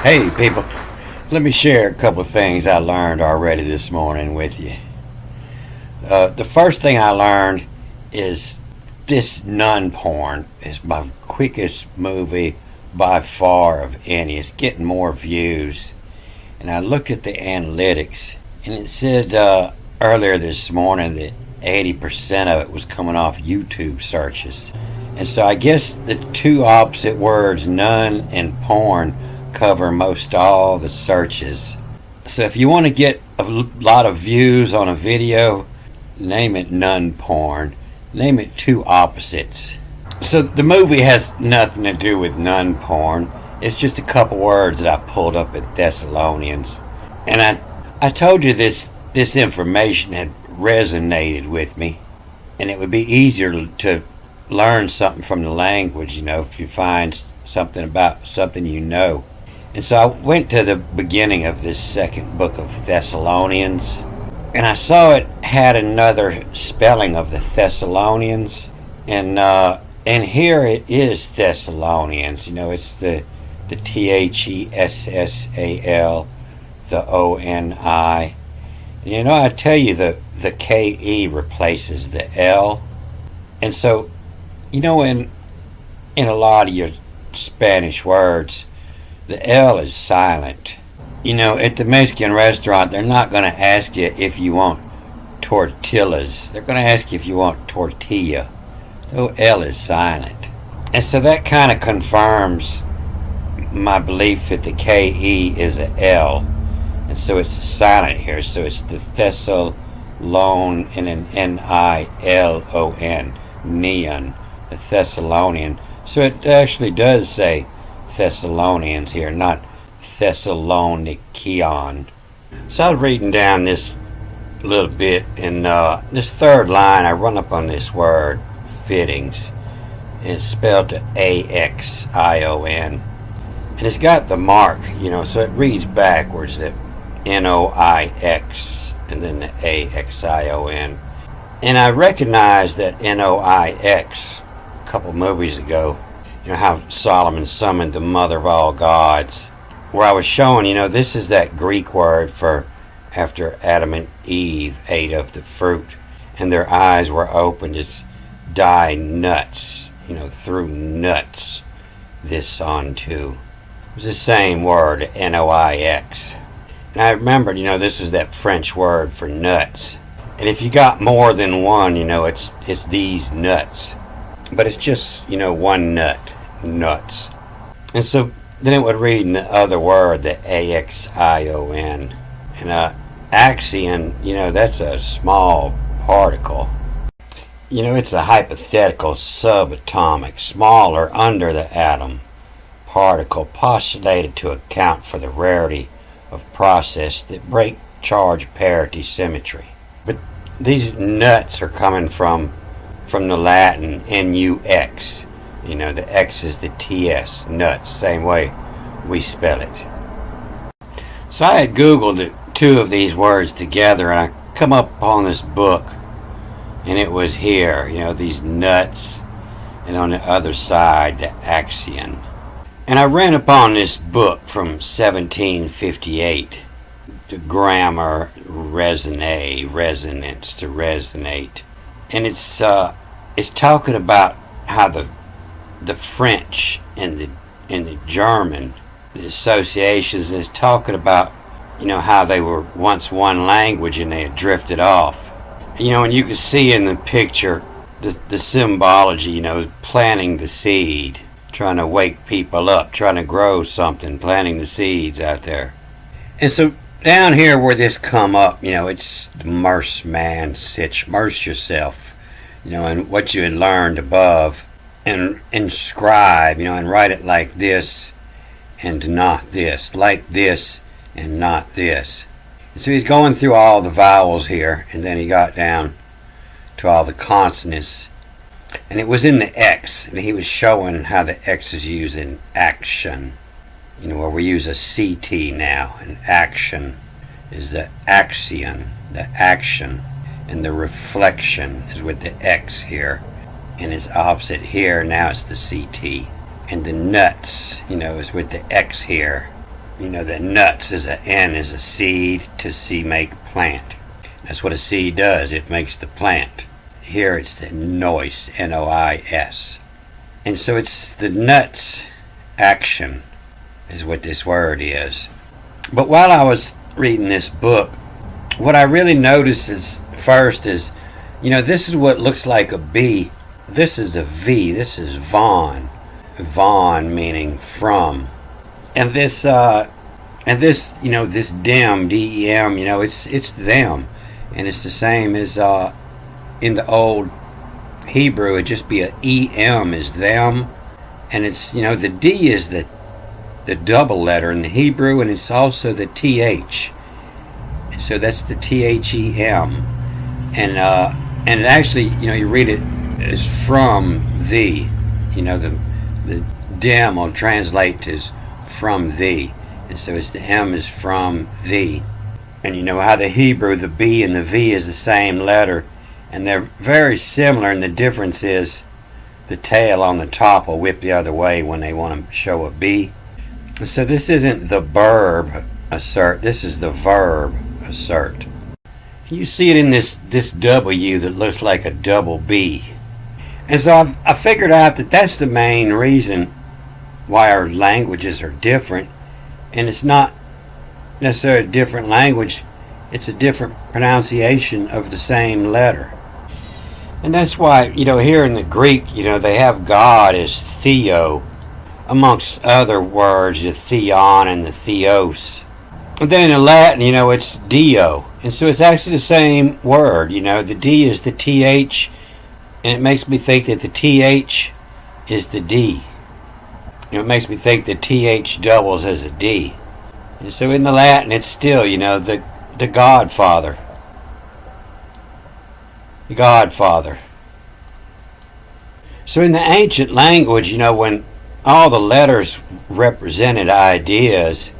Hey people, let me share a couple of things I learned already this morning with you. The first thing I learned is this nun porn is my quickest movie by far of any. It's getting more views. And I looked at the analytics, and it said earlier this morning that 80% of it was coming off YouTube searches. And so I guess the two opposite words, nun and porn, cover most all the searches. So if you want to get a lot of views on a video, name it nun porn. Name it two opposites. So the movie has nothing to do with nun porn. It's just a couple words that I pulled up at Thessalonians. And I told you this information had resonated with me. And it would be easier to learn something from the language, if you find something about something you know. And so I went to the beginning of this second book of Thessalonians, and I saw it had another spelling of the Thessalonians, and here it is Thessalonians. It's the Thessal, the ONI. And I tell you the KE replaces the L, and so in a lot of your Spanish words, the L is silent. At the Mexican restaurant, they're not going to ask you if you want tortillas. They're going to ask you if you want tortilla. The L is silent. And so that kind of confirms my belief that the KE is a L. And so it's silent here. So it's the Thessalon and an Nilon, neon, the Thessalonian. So it actually does say Thessalonians here, not Thessalonikion. So I was reading down this little bit, and this third line, I run up on this word, fittings. And it's spelled Axion. And it's got the mark, so it reads backwards, that Noix, and then the Axion. And I recognized that Noix a couple movies ago, how Solomon summoned the mother of all gods, where I was showing, this is that Greek word for after Adam and Eve ate of the fruit and their eyes were opened. It's die nuts, through nuts this onto. It was the same word, Noix. And I remembered, this is that French word for nuts. And if you got more than one, it's these nuts. But it's just, one nut. Nuts. And so then it would read in the other word, the Axion. And axion, that's a small particle. It's a hypothetical subatomic, smaller under the atom particle postulated to account for the rarity of process that break charge parity symmetry. But these nuts are coming from the Latin nux. The X is the TS, nuts, same way we spell it. So I had Googled two of these words together, and I come up upon this book, and it was here, these nuts, and on the other side, the axion. And I ran upon this book from 1758, the grammar resonate, resonance, to resonate. And it's talking about how the French and the German, the associations, is talking about how they were once one language and they had drifted off. And you can see in the picture the symbology, planting the seed, trying to wake people up, trying to grow something, planting the seeds out there. And so down here where this come up, it's the merce man sitch, merce yourself, and what you had learned above, and inscribe, and write it like this and not this, like this and not this. And so he's going through all the vowels here, and then he got down to all the consonants, and it was in the X, and he was showing how the X is used in action, where we use a CT now, and action is the axion, the action, and the reflection is with the X here, and it's opposite here. Now it's the CT, and the nuts, is with the X here, The nuts is a N is a seed, to see make plant. That's what a seed does. It makes the plant. Here it's the noise, N-O-I-S. And so it's the nuts action is what this word is. But while I was reading this book, what I really noticed is first is, this is what looks like a B. This is a V. This is Vaughn. Vaughn meaning from. And this, this dem, D-E-M, it's them. And it's the same as in the old Hebrew, it'd just be a E-M is them. And it's, the D is the double letter in the Hebrew, and it's also the T-H. And so that's the T-H-E-M. And it actually, you read it as from thee. The dem will translate as from thee. And so it's the M is from thee. And you know how the Hebrew, the B and the V is the same letter. And they're very similar, and the difference is the tail on the top will whip the other way when they want to show a B. So this isn't the verb assert, this is the verb assert. You see it in this W that looks like a double B. And so I figured out that that's the main reason why our languages are different. And it's not necessarily a different language, it's a different pronunciation of the same letter. And that's why, here in the Greek, they have God as Theo, amongst other words, the Theon and the Theos. And then in the Latin, it's Dio. And so it's actually the same word, the D is the TH, and it makes me think that the TH is the D. It makes me think that TH doubles as a D. And so in the Latin, it's still, the Godfather. The Godfather. So in the ancient language, when all the letters represented ideas,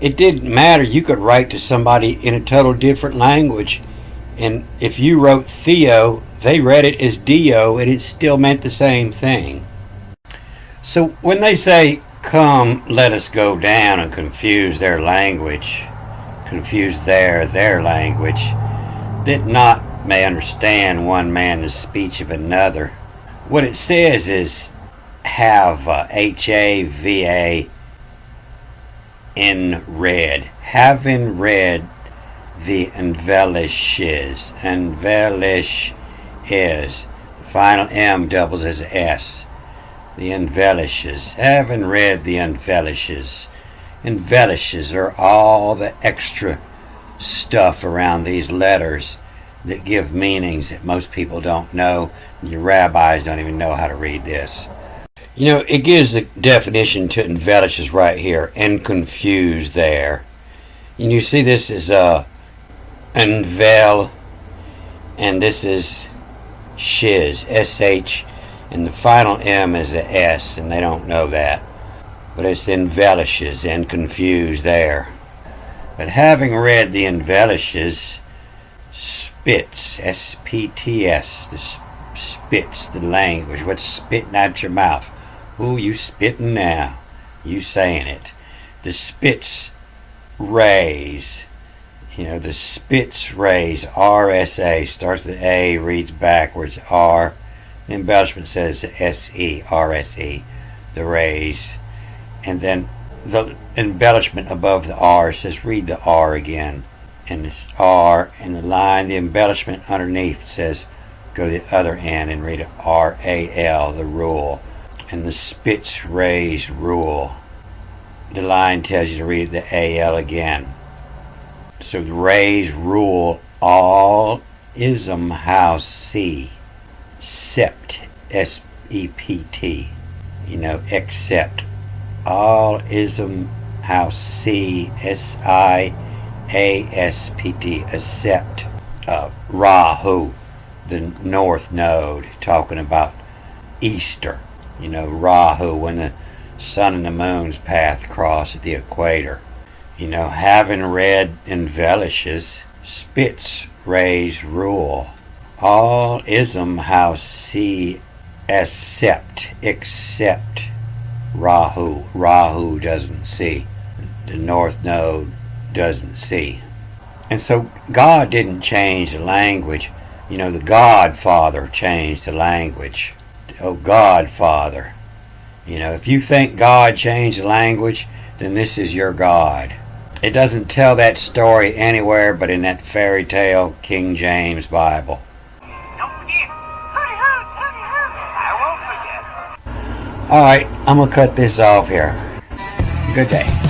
it didn't matter. You could write to somebody in a total different language, and if you wrote Theo, they read it as Dio, and it still meant the same thing. So when they say, come, let us go down and confuse their language, confuse their language, that not may understand one man the speech of another. What it says is have, H-A-V-A, in read, having read the embellishes, embellish is, the final M doubles as S, the embellishes, having read the embellishes. Embellishes are all the extra stuff around these letters that give meanings that most people don't know. Your rabbis don't even know how to read this. It gives the definition to embellishes right here, and confuse there. And you see this is unveil, and this is shiz, S-H, and the final M is a S, and they don't know that. But it's the embellishes, and confuse there. But having read the embellishes, spits, S-P-T-S, the spits, the language, what's spitting out your mouth? Ooh, you spitting now. You saying it. The spits raise. The spits raise. R-S-A. Starts with A, reads backwards. R. The embellishment says S-E. R-S-E. The raise. And then the embellishment above the R says read the R again. And it's R. And the line, the embellishment underneath says go to the other end and read it R-A-L, the rule. And the spits raise rule. The line tells you to read the A-L again. So the raise rule all ism house C. Sept, S-E-P-T. Except. All ism house C, S-I-A-S-P-T. Except Rahu, the north node, talking about Easter. Rahu, when the sun and the moon's path cross at the equator. Having read embellishes, spits raise rule. All ism house see except Rahu. Rahu doesn't see. the North Node doesn't see. And so God didn't change the language. You know, the Godfather changed the language. Oh, Godfather. You know, if you think God changed the language, then this is your God. It doesn't tell that story anywhere but in that fairy tale King James Bible. Don't forget. Hooty hoot, hooty hoot. I won't forget. Alright, I'm going to cut this off here. Good day.